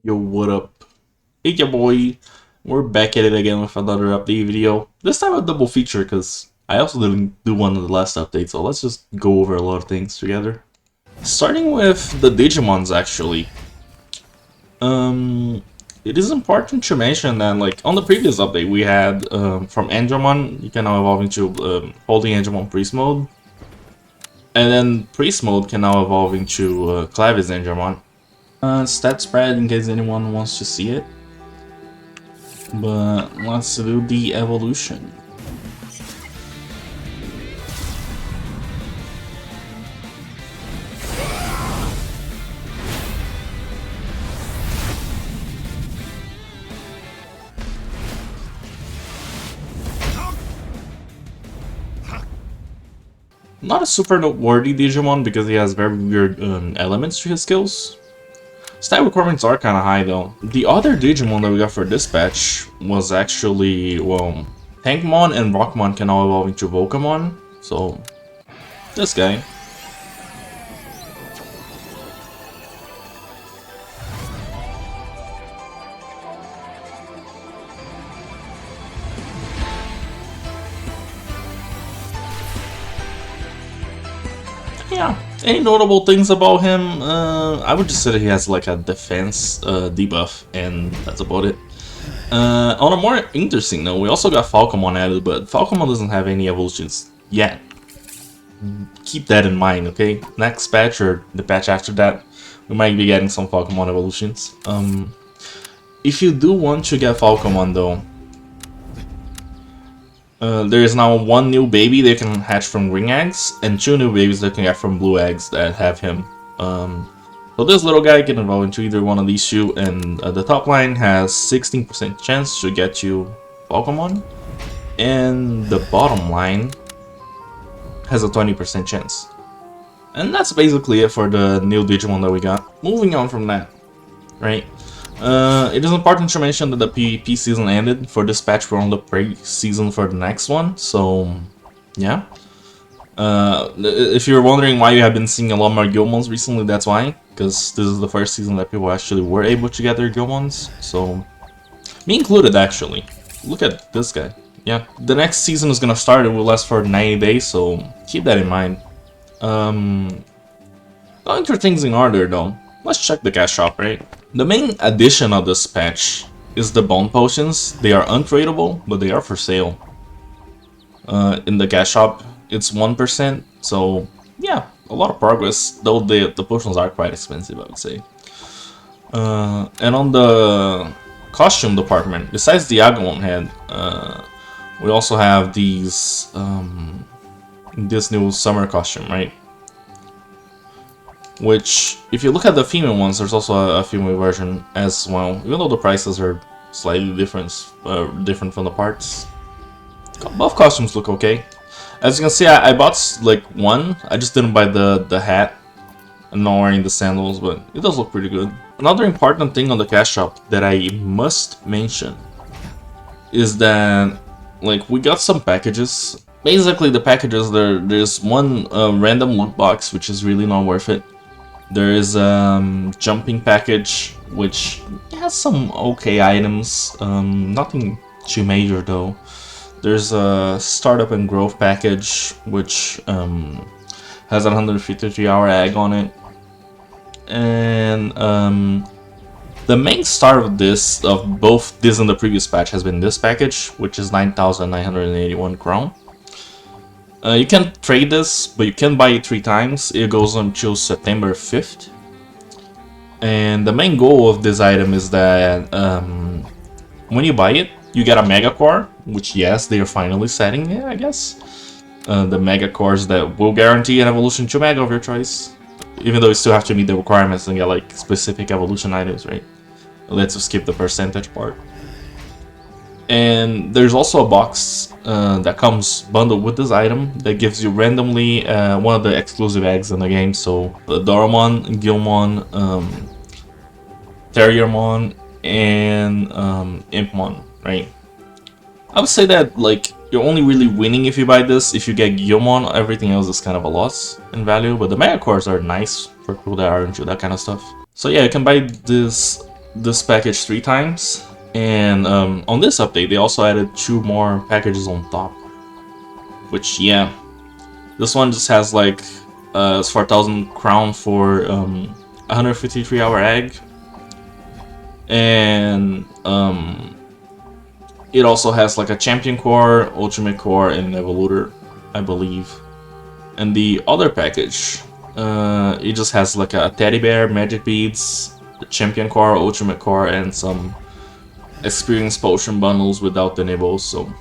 Yo, what up? Hey, ya boy. We're back at it again with another update video. This time a double feature because I also didn't do one of the last updates, so let's just go over a lot of things together. Starting with the Digimons, actually. It is important to mention that, like, on the previous update we had from Agumon, you can now evolve into Holding Agumon Priest mode. And then Priest mode can now evolve into Clavis Agumon. Stat spread in case anyone wants to see it. But let's do the evolution. Not a super noteworthy Digimon because he has very weird elements to his skills. Stat requirements are kind of high though. The other Digimon that we got for this patch was actually, well, Tankmon and Rockmon can now evolve into Volcamon, so this guy. Yeah, any notable things about him? I would just say that he has like a defense debuff, and that's about it. On a more interesting note, we also got Falcomon added, but Falcomon doesn't have any evolutions yet. Keep that in mind, okay? Next patch or the patch after that, we might be getting some Falcomon evolutions. If you do want to get Falcomon though, there is now one new baby that can hatch from green eggs, and two new babies that can get from blue eggs that have him. So this little guy can evolve into either one of these two, and the top line has 16% chance to get you Pokemon, and the bottom line has a 20% chance. And that's basically it for the new Digimon that we got. Moving on from that, right? It is important to mention that the PvP season ended. For this patch, we're on the pre-season for the next one, so yeah. If you're wondering why you have been seeing a lot more Gilmons recently, that's why. Because this is the first season that people actually were able to get their Gilmons, so me included actually. Look at this guy. Yeah, the next season is gonna start. It will last for 90 days, so keep that in mind. Going through things in order though, let's check the cash shop, right? The main addition of this patch is the bone potions. They are untradeable, but they are for sale. In the cash shop, it's 1%, so yeah, a lot of progress, though the potions are quite expensive, I would say. And on the costume department, besides the Agumon head, we also have these this new summer costume, right? Which, if you look at the female ones, there's also a female version as well, even though the prices are slightly different from the parts. Both costumes look okay. As you can see, I bought like one. I just didn't buy the hat. I'm not wearing the sandals, but it does look pretty good. Another important thing on the cash shop that I must mention is that, like, we got some packages. Basically, the packages, there's one random loot box, which is really not worth it. There is a jumping package, which has some okay items, nothing too major though. There's a startup and growth package, which has a 153-hour egg on it. And the main star of both this and the previous patch has been this package, which is 9,981 crown. You can trade this, but you can buy it 3 times. It goes until September 5th. And the main goal of this item is that when you buy it, you get a Mega Core, which, yes, they are finally setting it, I guess. The Mega Cores that will guarantee an evolution to Mega of your choice. Even though you still have to meet the requirements and get like specific evolution items, right? It lets you skip the percentage part. And there's also a box that comes bundled with this item that gives you randomly one of the exclusive eggs in the game. So the Doromon, Gilmon, Terriermon, and Impmon, right? I would say that, like, you're only really winning if you buy this. If you get Gilmon, everything else is kind of a loss in value. But the Mega Cores are nice for people that are into that kind of stuff. So yeah, you can buy this this package 3 times, and on this update they also added 2 more packages on top. Which, yeah, this one just has like it's 4,000 crown for 153-hour egg, and it also has like a champion core, ultimate core, and evolutor, I believe. And the other package, it just has like a teddy bear, magic beads, the champion core, ultimate core, and some experience potion bundles without the nibbles. So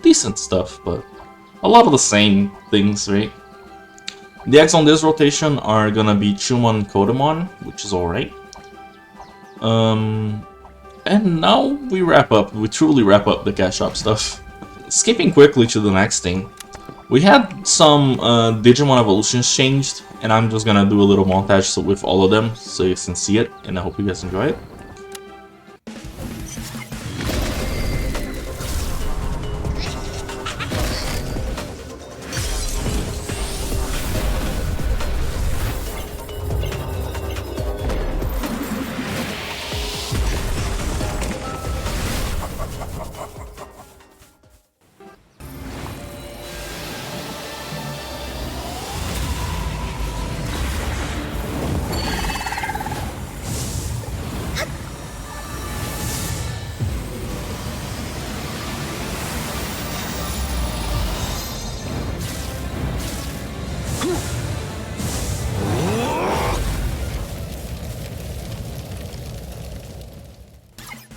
decent stuff, but a lot of the same things, right? The eggs on this rotation are gonna be Chumon and Koromon, which is alright. And now we wrap up, we truly wrap up the cash shop stuff. Skipping quickly to the next thing. We had some Digimon evolutions changed, and I'm just gonna do a little montage with all of them so you can see it, and I hope you guys enjoy it.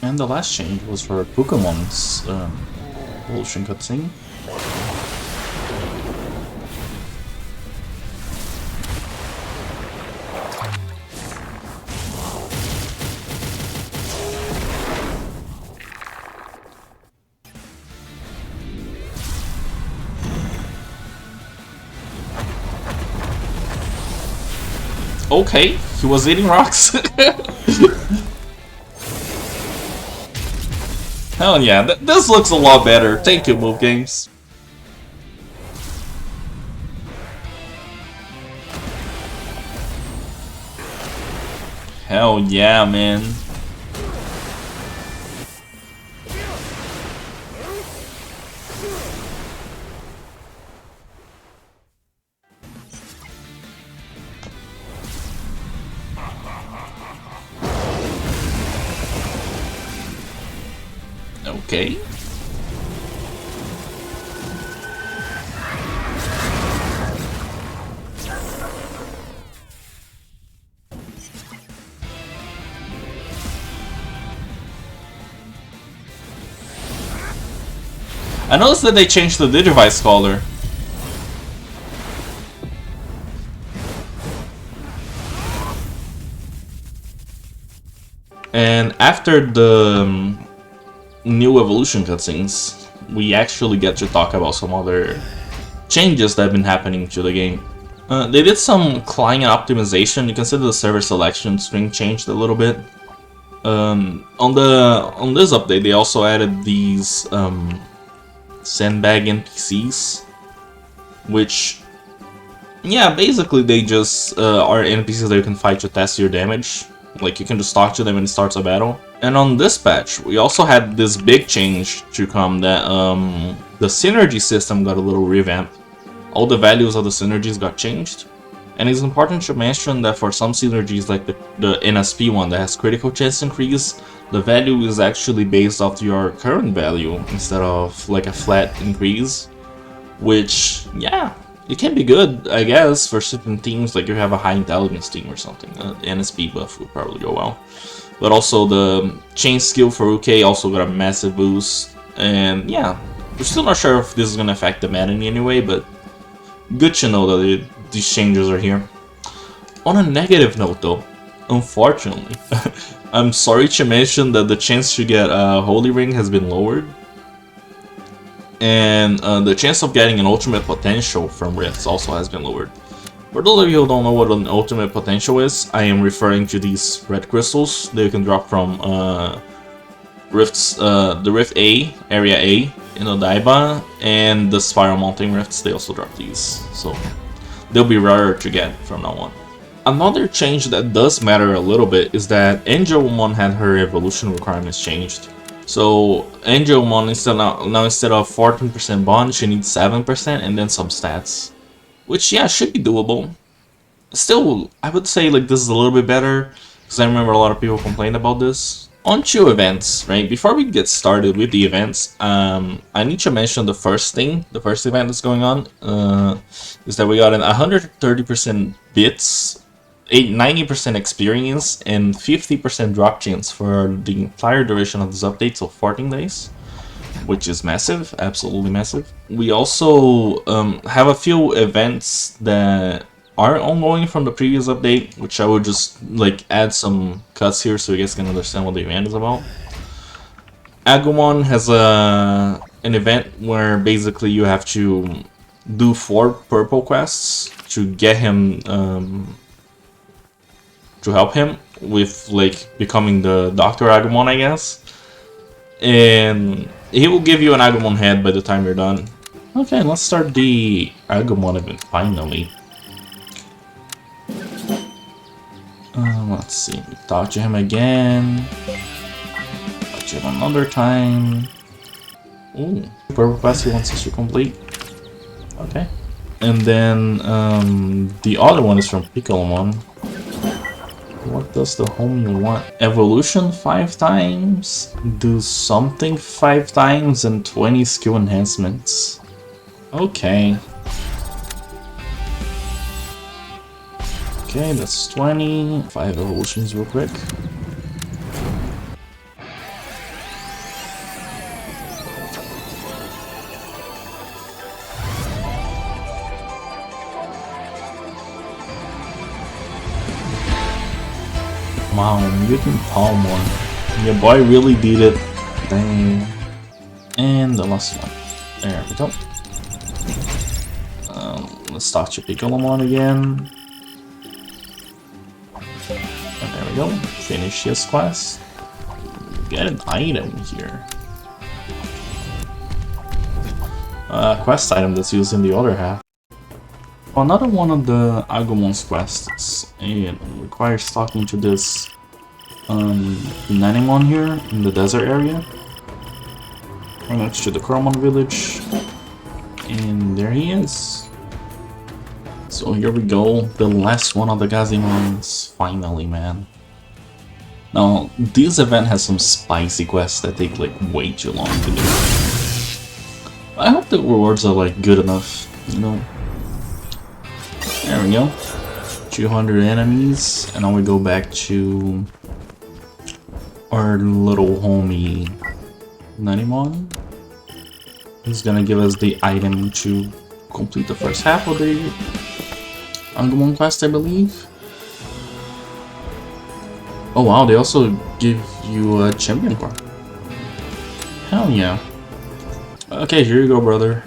And the last change was for Piccolom's evolution cutscene. Okay, he was eating rocks. Hell yeah, this looks a lot better. Thank you, Move Games. Hell yeah, man. Okay. I noticed that they changed the Digivice color. And after the new evolution cutscenes, we actually get to talk about some other changes that have been happening to the game. They did some client optimization. You can see the server selection string changed a little bit. On this update, they also added these sandbag NPCs, which, yeah, basically they just are NPCs that you can fight to test your damage. Like, you can just talk to them when it starts a battle. And on this patch, we also had this big change to come, that the synergy system got a little revamp. All the values of the synergies got changed. And it's important to mention that for some synergies, like the NSP one that has critical chance increase, the value is actually based off your current value instead of like a flat increase. Which, yeah, it can be good, I guess, for certain teams, like you have a high intelligence team or something. The NSP buff would probably go well. But also the chain skill for UK also got a massive boost. And yeah, we're still not sure if this is going to affect the meta in any way, but good to know that these changes are here. On a negative note though, unfortunately, I'm sorry to mention that the chance to get a Holy Ring has been lowered. And the chance of getting an ultimate potential from Rifts also has been lowered. For those of you who don't know what an ultimate potential is, I am referring to these red crystals that you can drop from Rifts, the Rift A, Area A in Odaiba, and the Spiral Mountain Rifts. They also drop these, so they'll be rarer to get from now on. Another change that does matter a little bit is that Angelmon had her evolution requirements changed. So Angelmon instead of 14% bond, she needs 7% and then some stats. Which, yeah, should be doable. Still, I would say like this is a little bit better, because I remember a lot of people complained about this. On to events, right? Before we get started with the events, I need to mention the first event that's going on, is that we got an 130% bits, 90% experience, and 50% drop chance for the entire duration of this update, so 14 days. Which is massive, absolutely massive. We also have a few events that are ongoing from the previous update, which I will just like add some cuts here so you guys can understand what the event is about. Agumon has an event where basically you have to do 4 purple quests to get him to help him with like becoming the Dr. Agumon, I guess. And he will give you an Agumon head by the time you're done. Okay, let's start the Agumon event finally. Let's see, talk to him again. Talk to him another time. Ooh, purple quest he wants us to complete. Okay. And then the other one is from Piccolomon. What does the homie want? Evolution 5 times, do something 5 times, and 20 skill enhancements. Okay. Okay, that's 20. 5 evolutions real quick. Wow, mutant Piccolomon. Your boy really did it. Dang. And the last one. There we go. Let's talk to Piccolomon again. And there we go. Finish his quest. Get an item here. Quest item that's used in the other half. Another one of the Agumon's quests, it requires talking to this Nanimon here in the desert area. Right next to the Koromon village. And there he is. So here we go, the last one of the Gazimons, finally, man. Now, this event has some spicy quests that take like way too long to do. I hope the rewards are like good enough, you know. There we go. 200 enemies, and now we go back to our little homie Nanimon. He's gonna give us the item to complete the first half of the Agumon quest, I believe. Oh wow, they also give you a champion core. Hell yeah. Okay, here you go, brother.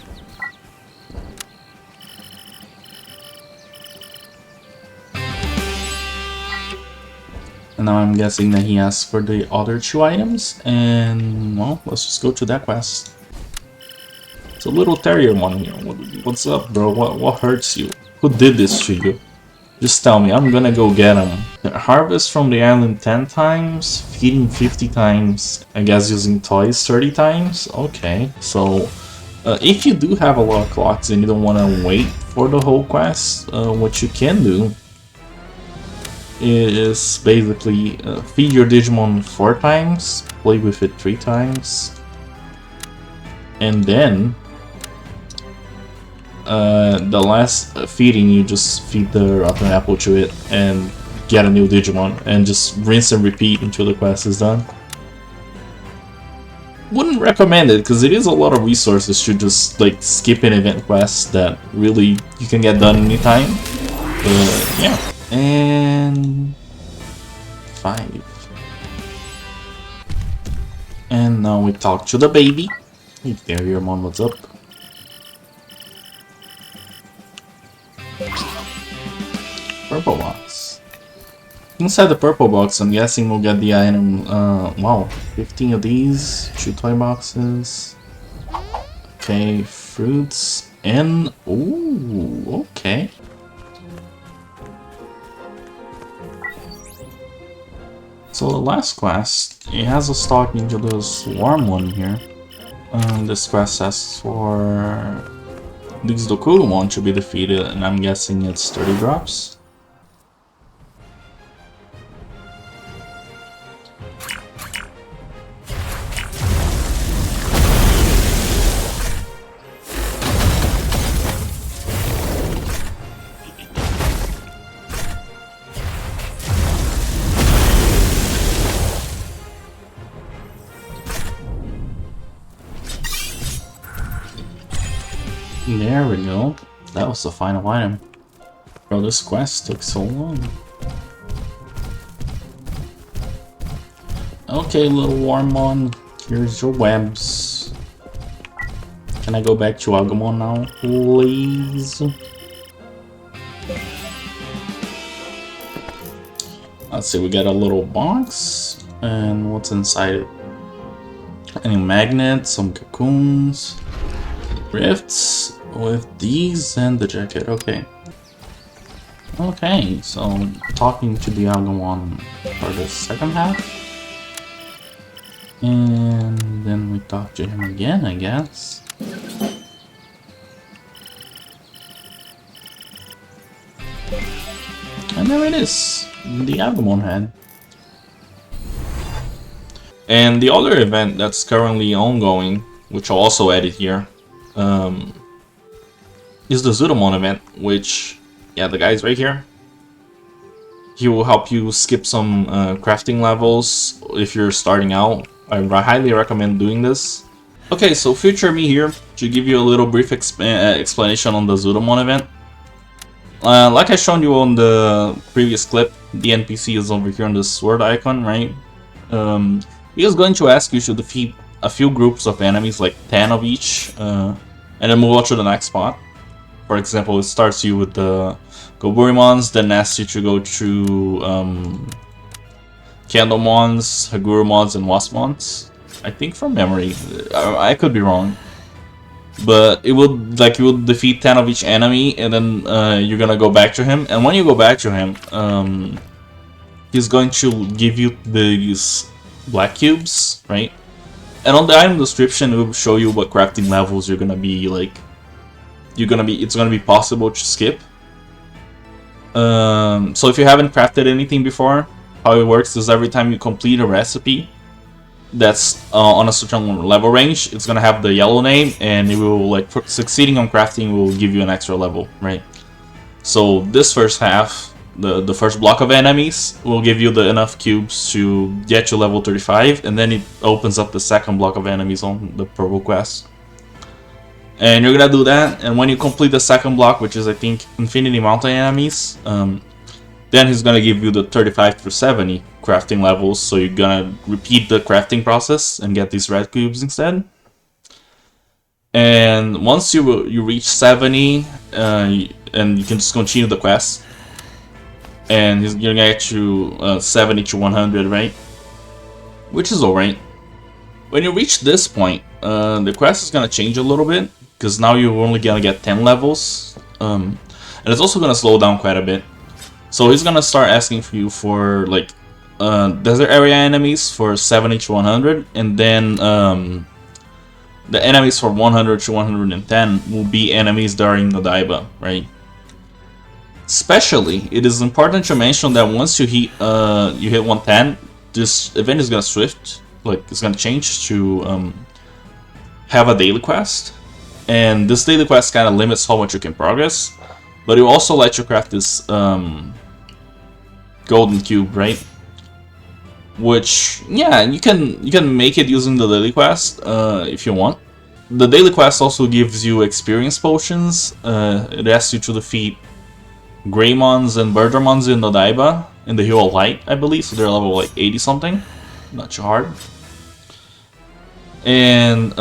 And now I'm guessing that he asked for the other 2 items, and well, let's just go to that quest. It's a little Terriermon here. What's up, bro? What hurts you? Who did this to you? Just tell me, I'm gonna go get him. Harvest from the island 10 times, feeding 50 times, I guess using toys 30 times? Okay, so if you do have a lot of clocks and you don't want to wait for the whole quest, what you can do is basically feed your Digimon 4 times, play with it 3 times, and then the last feeding you just feed the rotten apple to it and get a new Digimon, and just rinse and repeat until the quest is done. Wouldn't recommend it because it is a lot of resources to just like skip an event quest that really you can get done anytime. But yeah. And 5. And now we talk to the baby. Hey Terriermon, what's up? Purple box. Inside the purple box, I'm guessing we'll get the item. Wow, 15 of these, 2 toy boxes. Okay, fruits and ooh, okay. So the last quest, it has us talking to this Wormmon here. This quest asks for these Piccolomon to be defeated, and I'm guessing it's 30 drops. There we go. That was the final item. Bro, this quest took so long. Okay, little Wormmon, here's your webs. Can I go back to Agumon now, please? Let's see, we got a little box. And what's inside it? Any magnets, some cocoons, rifts with these, and the jacket. Okay. Okay, so talking to the Agumon for the second half. And then we talk to him again, I guess. And there it is, the Agumon head. And the other event that's currently ongoing, which I'll also add it here, is the Zudomon Event, which, yeah, the guy's right here. He will help you skip some crafting levels if you're starting out. I highly recommend doing this. Okay, so future me here to give you a little brief explanation on the Zudomon Event. Like I showed you on the previous clip, the NPC is over here on this sword icon, right? He is going to ask you to defeat a few groups of enemies, like 10 of each, and then move on to the next spot. For example, it starts you with the Goburumons, then asks you to go through Candlemons, Hagurumons, and Wasmons. I think from memory, I could be wrong. But it will, like, you will defeat 10 of each enemy, and then you're gonna go back to him. And when you go back to him, he's going to give you these black cubes, right? And on the item description, it will show you what crafting levels you're gonna be like. It's gonna be possible to skip. So if you haven't crafted anything before, how it works is every time you complete a recipe that's on a certain level range, it's gonna have the yellow name, and it will, like, succeeding on crafting will give you an extra level, right? So this first half, the first block of enemies will give you enough cubes to get to level 35, and then it opens up the second block of enemies on the purple quest. And you're gonna do that, and when you complete the second block, which is, I think, Infinity Mountain enemies, then he's gonna give you the 35 through 70 crafting levels, so you're gonna repeat the crafting process and get these red cubes instead. And once you reach 70, and you can just continue the quest, and he's gonna get you 70 to 100, right? Which is alright. When you reach this point, the quest is gonna change a little bit, because now you're only gonna get 10 levels, and it's also gonna slow down quite a bit. So he's gonna start asking for you for, like, desert area enemies for 70 to 100, and then the enemies for 100 to 110 will be enemies during the Daiba, right? Especially, it is important to mention that once you hit 110, this event is gonna shift, like, it's gonna change to have a daily quest, and this daily quest kind of limits how much you can progress, but it will also let you craft this golden cube, right? Which, yeah, you can make it using the daily quest if you want. The daily quest also gives you experience potions. It asks you to defeat Greymons and Birdramons in the Daiba, in the Hill of Light, I believe, so they're level like 80 something. Not too hard. And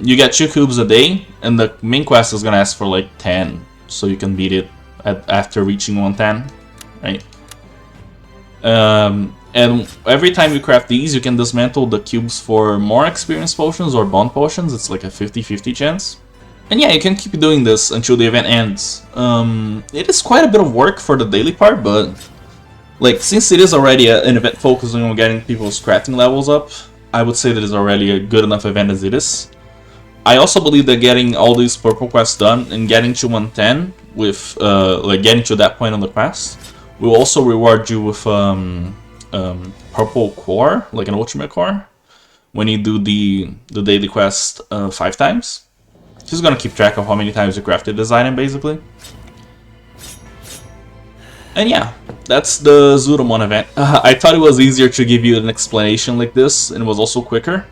you get 2 cubes a day, and the main quest is gonna ask for like 10, so you can beat it after reaching 110, right? And every time you craft these, you can dismantle the cubes for more experience potions or bond potions. It's like a 50-50 chance. And yeah, you can keep doing this until the event ends. It is quite a bit of work for the daily part, but Like, since it is already an event focusing on getting people's crafting levels up, I would say that it's already a good enough event as it is. I also believe that getting all these purple quests done and getting to 110 with, like, getting to that point on the quest will also reward you with purple core, like an ultimate core, when you do the daily quest 5 times. She's gonna keep track of how many times you crafted this item, basically. And yeah, that's the Zudomon event. I thought it was easier to give you an explanation like this, and it was also quicker.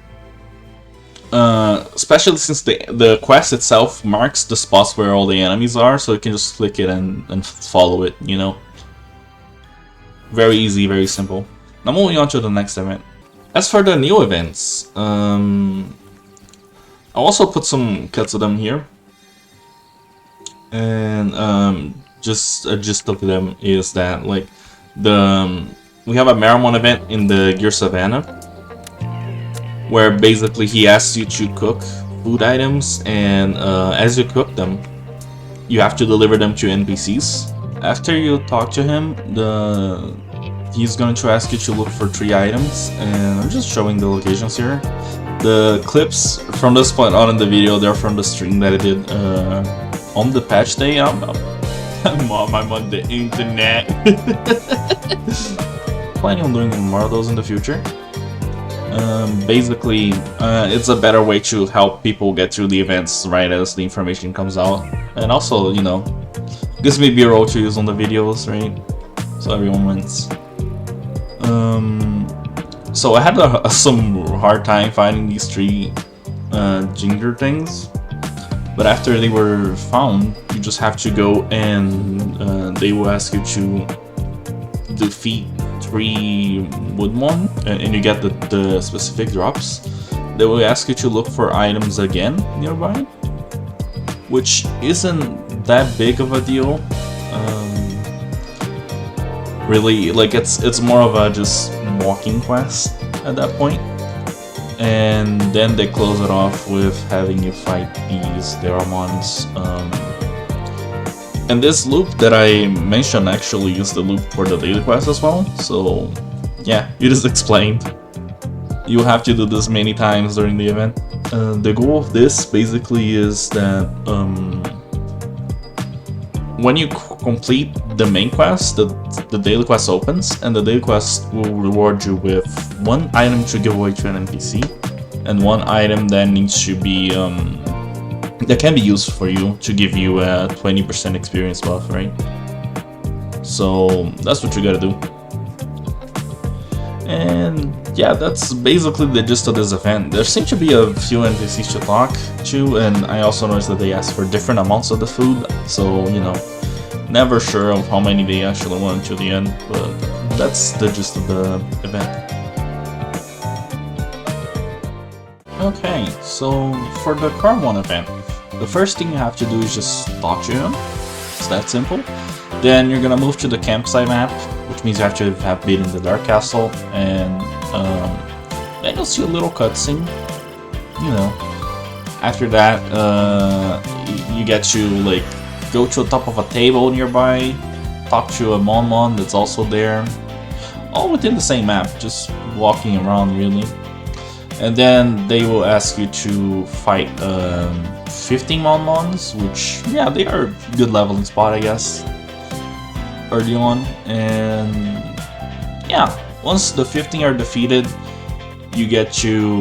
Especially since the quest itself marks the spots where all the enemies are, so you can just click it and follow it, you know. Very easy, very simple. Now moving on to the next event. As for the new events, I also put some cuts of them here, and just a gist of them is that, like, we have a Meramon event in the Gear Savannah, where basically he asks you to cook food items, and as you cook them, you have to deliver them to NPCs. After you talk to him, he's going to ask you to look for 3 items, and I'm just showing the locations here. The clips from this point on in the video, they're from the stream that I did on the patch day. I'm on the internet. Planning on doing more of those in the future. Basically, it's a better way to help people get through the events right as the information comes out, and also, you know, gives me B-roll to use on the videos, right? So everyone wins. So I had some hard time finding these 3 ginger things, but after they were found, you just have to go and they will ask you to defeat 3 Woodmon, and you get the specific drops. They will ask you to look for items again nearby, which isn't that big of a deal. Really, like, it's more of a just walking quest at that point, and then they close it off with having you fight these Terriermons. And this loop that I mentioned actually is the loop for the daily quest as well, so yeah, it is explained. You have to do this many times during the event. The goal of this basically is that when you complete the main quest, the daily quest opens, and the daily quest will reward you with 1 item to give away to an NPC, and 1 item that needs to be that can be used for you to give you a 20% experience buff, right? So that's what you gotta do. And yeah, that's basically the gist of this event. There seem to be a few NPCs to talk to, and I also noticed that they ask for different amounts of the food, so, you know, never sure of how many they actually want to the end, but that's the gist of the event. Okay, so for the Koromon event, the first thing you have to do is just talk to him. It's that simple. Then you're gonna move to the campsite map, which means you have to have been in the Dark Castle, and then you'll see a little cutscene, you know. After that, you get to, like, go to the top of a table nearby, talk to a Mon that's also there, all within the same map, just walking around, really. And then they will ask you to fight 15 Mons, which, yeah, they are a good leveling spot, I guess, early on. And yeah, once the 15 are defeated, you get to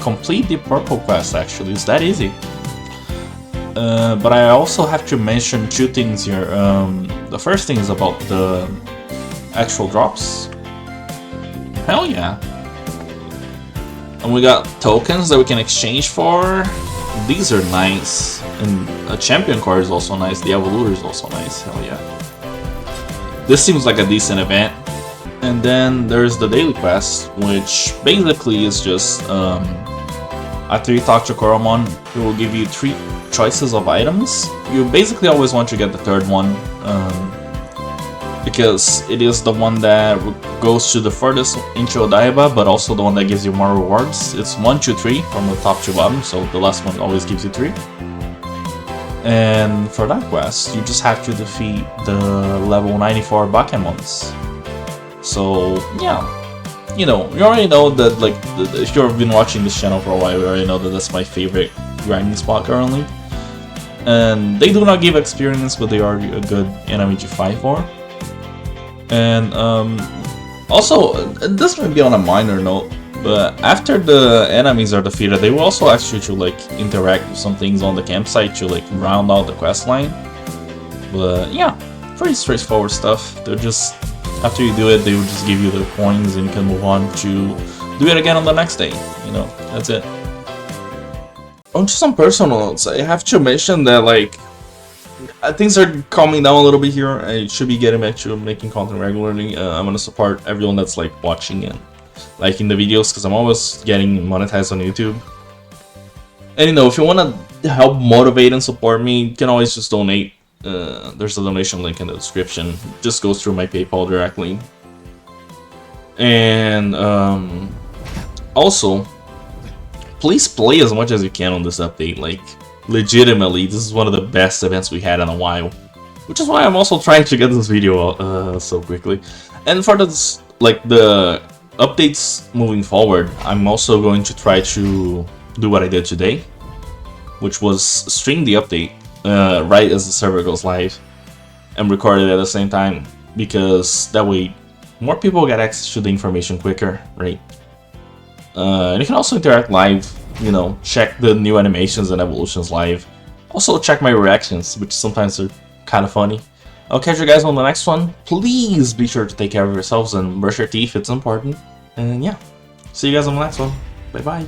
complete the purple quest. Actually, it's that easy. But I also have to mention 2 things here. The first thing is about the actual drops. Hell yeah. And we got tokens that we can exchange for. These are nice. And a champion card is also nice. The Evolutor is also nice. Hell yeah. This seems like a decent event. And then there's the daily quest, which basically is just after you talk to Koromon, he will give you 3 choices of items. You basically always want to get the 3rd one, because it is the one that goes to the furthest into Odaiba, but also the one that gives you more rewards. It's 1, 2, 3 from the top to bottom, so the last one always gives you 3. And for that quest, you just have to defeat the level 94 Bakemons. So yeah, you know, you already know that, like, if you've been watching this channel for a while, you already know that that's my favorite grinding spot currently. And they do not give experience, but they are a good enemy to fight for. And also, this might be on a minor note, but after the enemies are defeated, they will also ask you to, like, interact with some things on the campsite to, like, round out the quest line. But yeah, pretty straightforward stuff. They're just, after you do it, they will just give you the coins and you can move on to do it again on the next day. You know, that's it. On to some personal notes, I have to mention that, like, things are calming down a little bit here. I should be getting back to making content regularly. I'm gonna support everyone that's, like, watching and liking the videos, because I'm always getting monetized on YouTube. And, you know, if you want to help motivate and support me, you can always just donate. There's a donation link in the description. It just goes through my PayPal directly. And also, please play as much as you can on this update. Like, legitimately, this is one of the best events we had in a while, which is why I'm also trying to get this video out so quickly. And for this, like, the updates moving forward, I'm also going to try to do what I did today, which was stream the update right as the server goes live and record it at the same time, because that way more people get access to the information quicker, right? And you can also interact live, you know, check the new animations and evolutions live. Also check my reactions, which sometimes are kind of funny. I'll catch you guys on the next one. Please be sure to take care of yourselves and brush your teeth, it's important. And yeah, see you guys on the next one. Bye bye.